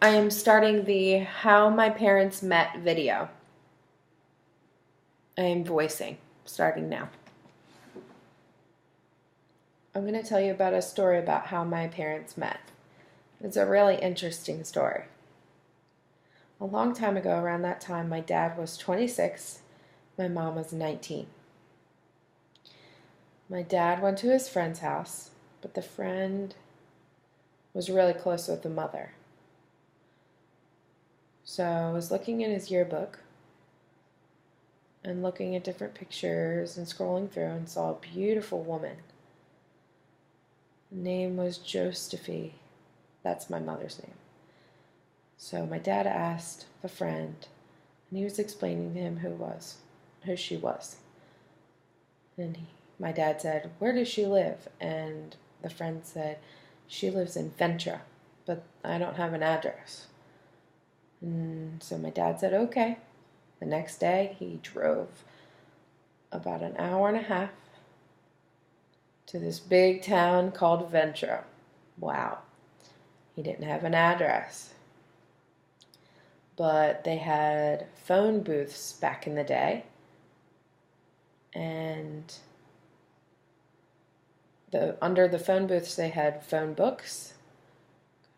I am starting the How My Parents Met video. I am voicing, starting now. I'm going to tell you about a story about how my parents met. It's a really interesting story. A long time ago, around that time, my dad was 26, my mom was 19. My dad went to his friend's house, but the friend was really close with the mother. So I was looking in his yearbook and looking at different pictures and scrolling through and saw a beautiful woman. Her name was Josephine. That's my mother's name. So my dad asked the friend, and he was explaining to him who she was. And my dad said, "Where does she live?" And the friend said, "She lives in Ventura, but I don't have an address." And so my dad said, "Okay." The next day, he drove about an hour and a half to this big town called Ventura. Wow. He didn't have an address. But they had phone booths back in the day. And under the phone booths, they had phone books.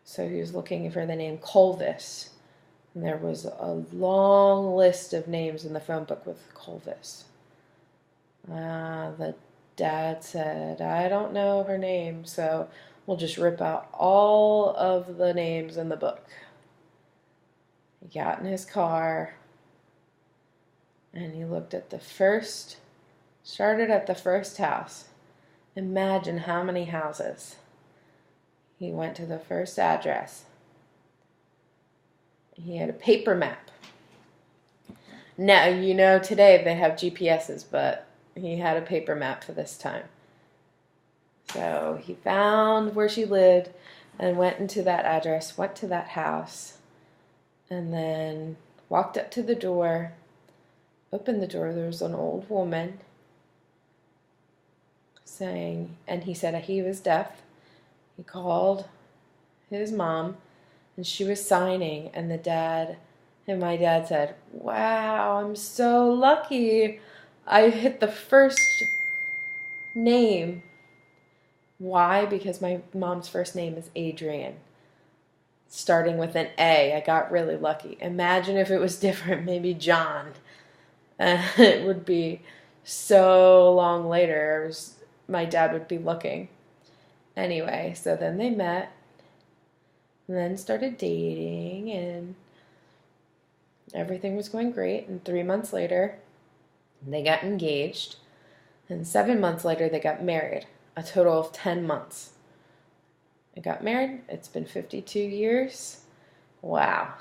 So he was looking for the name Colvis. And there was a long list of names in the phone book with Colvis. The dad said, "I don't know her name, so we'll just rip out all of the names in the book." He got in his car and he looked at started at the first house. Imagine how many houses. He went to the first address. He had a paper map. Now, today they have GPSs, but he had a paper map for this time. So he found where she lived and went into that address, went to that house, and then walked up to the door, opened the door. There was an old woman saying, and he said he was deaf. He called his mom, and she was signing, and my dad said, "Wow, I'm so lucky. I hit the first name." Why? Because my mom's first name is Adrian, starting with an A. I got really lucky. Imagine if it was different, maybe John. It would be so long later. My dad would be looking. Anyway, so then they met, and then started dating, and everything was going great. And 3 months later, they got engaged. And 7 months later, they got married. A total of 10 months. They got married. It's been 52 years. Wow.